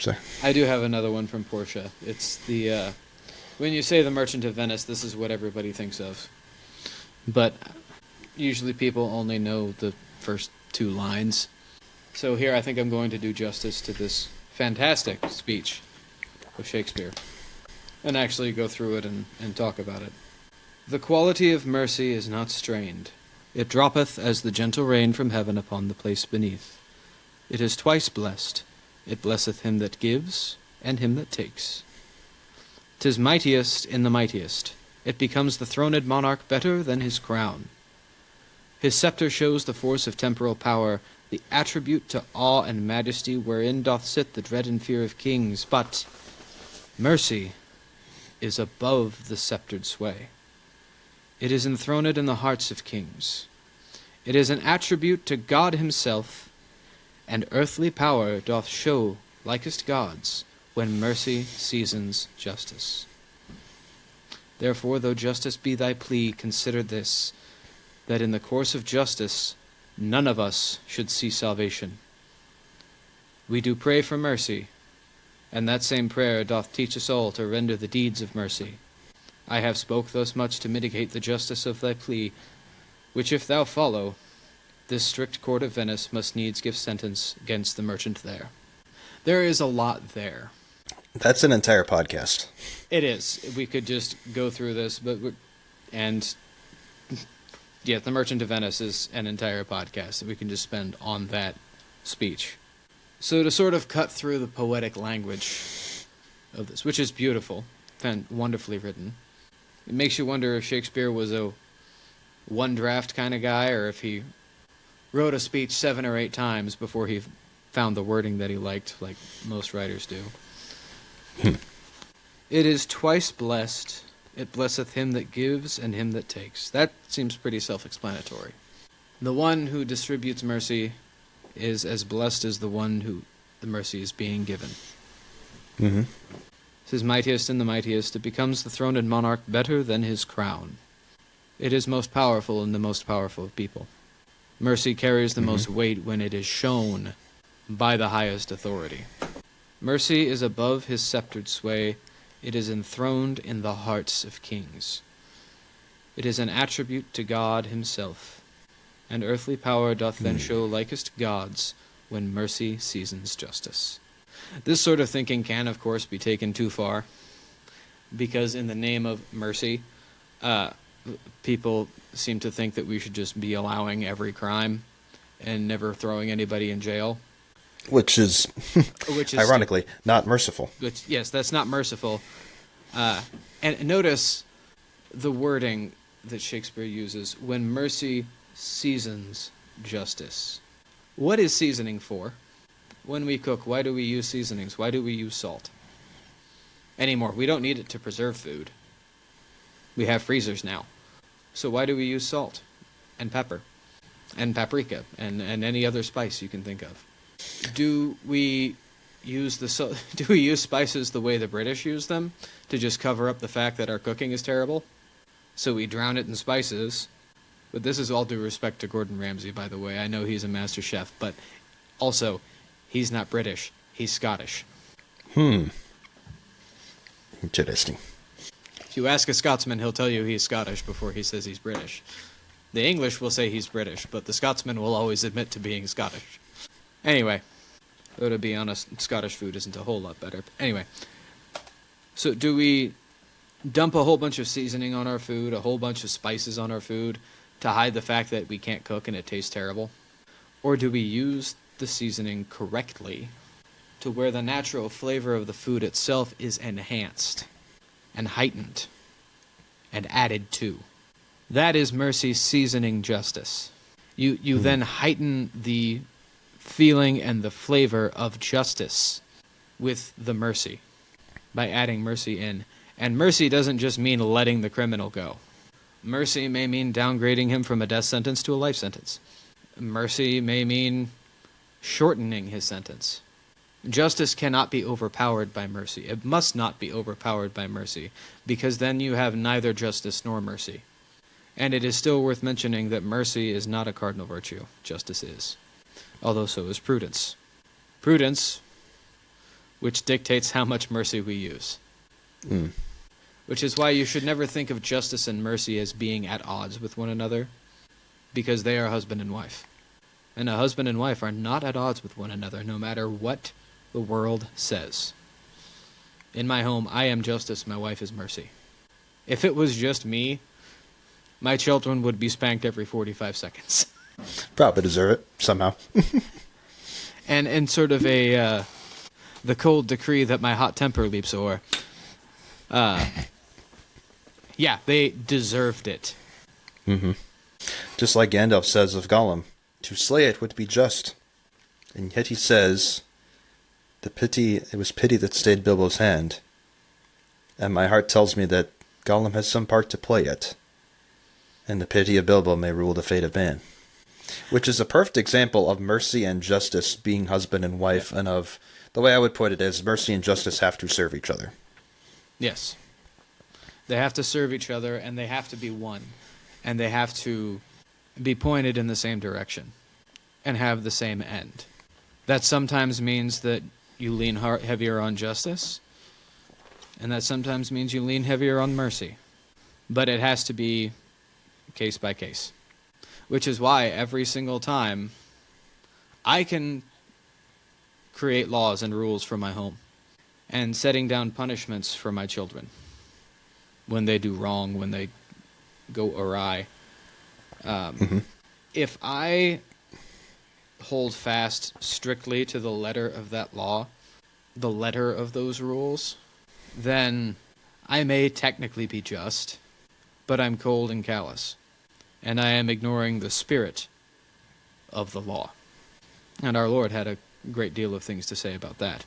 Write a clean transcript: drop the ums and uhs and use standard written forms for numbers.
So I do have another one from Portia. It's the when you say the Merchant of Venice, this is what everybody thinks of. But usually people only know the first two lines. So here I think I'm going to do justice to this fantastic speech of Shakespeare and actually go through it and talk about it. The quality of mercy is not strained. It droppeth as the gentle rain from heaven upon the place beneath. It is twice blessed. It blesseth him that gives and him that takes. 'Tis mightiest in the mightiest. It becomes the throned monarch better than his crown. His sceptre shows the force of temporal power, the attribute to awe and majesty wherein doth sit the dread and fear of kings. But mercy is above the sceptred sway. It is enthroned in the hearts of kings. It is an attribute to God himself, and earthly power doth show likest gods when mercy seasons justice. Therefore, though justice be thy plea, consider this, that in the course of justice none of us should see salvation. We do pray for mercy, and that same prayer doth teach us all to render the deeds of mercy. I have spoke thus much to mitigate the justice of thy plea, which if thou follow, this strict court of Venice must needs give sentence against the merchant there. There is a lot there. that's an entire podcast. It is. We could just go through this, the Merchant of Venice is an entire podcast that we can just spend on that speech. So to sort of cut through the poetic language of this, which is beautiful and wonderfully written, it makes you wonder if Shakespeare was a one-draft kind of guy, or if he wrote a speech 7 or 8 times before he found the wording that he liked, like most writers do. It is twice blessed. It blesseth him that gives and him that takes. That seems pretty self-explanatory. The one who distributes mercy is as blessed as the one who the mercy is being given. Mm-hmm. It is mightiest in the mightiest. It becomes the throned monarch better than his crown. It is most powerful in the most powerful of people. Mercy carries the most weight when it is shown by the highest authority. Mercy is above his sceptred sway. It is enthroned in the hearts of kings. It is an attribute to God himself, and earthly power doth then show likest gods when mercy seasons justice. This sort of thinking can, of course, be taken too far, because in the name of mercy, people seem to think that we should just be allowing every crime and never throwing anybody in jail. Which is ironically not merciful. Yes, that's not merciful. And notice the wording that Shakespeare uses, when mercy seasons justice. What is seasoning for? When we cook, why do we use seasonings? Why do we use salt? Anymore. We don't need it to preserve food. We have freezers now. So why do we use salt and pepper and paprika and any other spice you can think of? Do we use spices the way the British use them, to just cover up the fact that our cooking is terrible? So we drown it in spices. But this is all due respect to Gordon Ramsay, by the way. I know he's a master chef, but also, he's not British. He's Scottish. Interesting. If you ask a Scotsman, he'll tell you he's Scottish before he says he's British. The English will say he's British, but the Scotsman will always admit to being Scottish. Anyway, though to be honest, Scottish food isn't a whole lot better. Anyway, so do we dump a whole bunch of seasoning on our food, a whole bunch of spices on our food, to hide the fact that we can't cook and it tastes terrible? Or do we use the seasoning correctly to where the natural flavor of the food itself is enhanced and heightened and added to? That is mercy seasoning justice. You then heighten the feeling and the flavor of justice with the mercy by adding mercy in. And mercy doesn't just mean letting the criminal go. Mercy may mean downgrading him from a death sentence to a life sentence. Mercy may mean shortening his sentence. Justice cannot be overpowered by mercy. It must not be overpowered by mercy, because then you have neither justice nor mercy. And it is still worth mentioning that mercy is not a cardinal virtue. Justice is. Although so is prudence. Prudence which dictates how much mercy we use. Mm. Which is why you should never think of justice and mercy as being at odds with one another, because they are husband and wife. And a husband and wife are not at odds with one another, no matter what the world says. In my home, I am justice, my wife is mercy. If it was just me, my children would be spanked every 45 seconds. Probably deserve it, somehow. And in sort of the cold decree that my hot temper leaps o'er, yeah, they deserved it. Mm-hmm. Just like Gandalf says of Gollum, to slay it would be just. And yet he says, it was pity that stayed Bilbo's hand. And my heart tells me that Gollum has some part to play yet. And the pity of Bilbo may rule the fate of man. Which is a perfect example of mercy and justice being husband and wife, and of, the way I would put it is, mercy and justice have to serve each other. Yes. They have to serve each other, and they have to be one. And they have to be pointed in the same direction and have the same end. That sometimes means that you lean heavier on justice, and that sometimes means you lean heavier on mercy. But it has to be case by case. Which is why every single time I can create laws and rules for my home and setting down punishments for my children when they do wrong, when they go awry. If I hold fast strictly to the letter of that law, the letter of those rules, then I may technically be just, but I'm cold and callous, and I am ignoring the spirit of the law. And our Lord had a great deal of things to say about that.